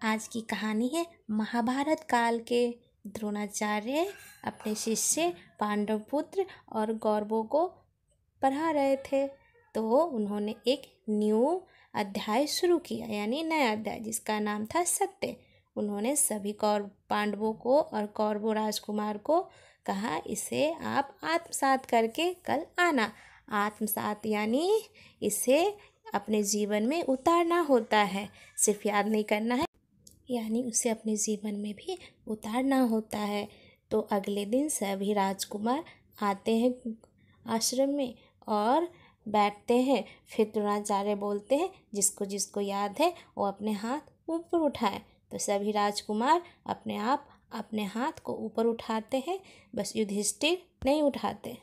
आज की कहानी है महाभारत काल के। द्रोणाचार्य अपने शिष्य पांडवपुत्र और कौरवों को पढ़ा रहे थे, तो उन्होंने एक न्यू अध्याय शुरू किया, यानी नया अध्याय, जिसका नाम था सत्य। उन्होंने सभी पांडवों को और कौरवों राजकुमार को कहा, इसे आप आत्मसात करके कल आना। आत्मसात यानी इसे अपने जीवन में उतारना होता है, सिर्फ याद नहीं करना है, यानी उसे अपने जीवन में भी उतारना होता है। तो अगले दिन सभी राजकुमार आते हैं आश्रम में और बैठते हैं। फिर द्रोणाचार्य बोलते हैं, जिसको जिसको याद है वो अपने हाथ ऊपर उठाए। तो सभी राजकुमार अपने हाथ को ऊपर उठाते हैं, बस युधिष्ठिर नहीं उठाते।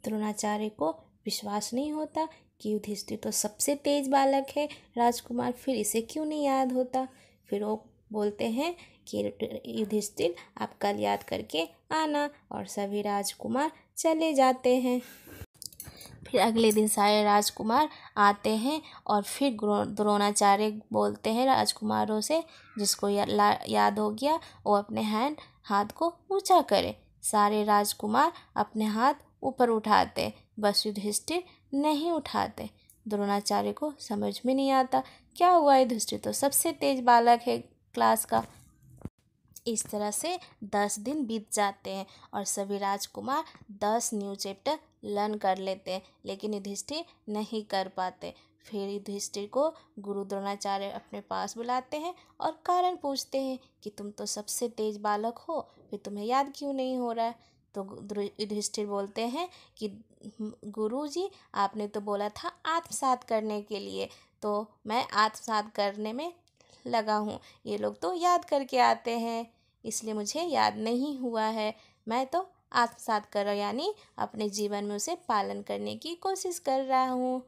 द्रोणाचार्य को विश्वास नहीं होता कि युधिष्ठिर तो सबसे तेज बालक है राजकुमार, फिर इसे क्यों नहीं याद होता। फिर वो बोलते हैं कि युधिष्ठिर आप कल याद करके आना, और सभी राजकुमार चले जाते हैं। फिर अगले दिन सारे राजकुमार आते हैं और फिर द्रोणाचार्य बोलते हैं राजकुमारों से, जिसको याद हो गया वो अपने हाथ को ऊंचा करे। सारे राजकुमार अपने हाथ ऊपर उठाते, बस युधिष्ठिर नहीं उठाते। द्रोणाचार्य को समझ में नहीं आता क्या हुआ, युधिष्ठिर तो सबसे तेज बालक है क्लास का। इस तरह से 10 दिन बीत जाते हैं और सभी राजकुमार 10 न्यू चैप्टर लर्न कर लेते हैं, लेकिन युधिष्ठिर नहीं कर पाते। फिर युधिष्ठिर को गुरु द्रोणाचार्य अपने पास बुलाते हैं और कारण पूछते हैं कि तुम तो सबसे तेज बालक हो, फिर तुम्हें याद क्यों नहीं हो रहा है। तो युधिष्ठिर बोलते हैं कि गुरुजी, आपने तो बोला था आत्मसात करने के लिए, तो मैं आत्मसात करने में लगा हूँ। ये लोग तो याद करके आते हैं, इसलिए मुझे याद नहीं हुआ है। मैं तो आत्मसात कर रहा, यानी अपने जीवन में उसे पालन करने की कोशिश कर रहा हूँ।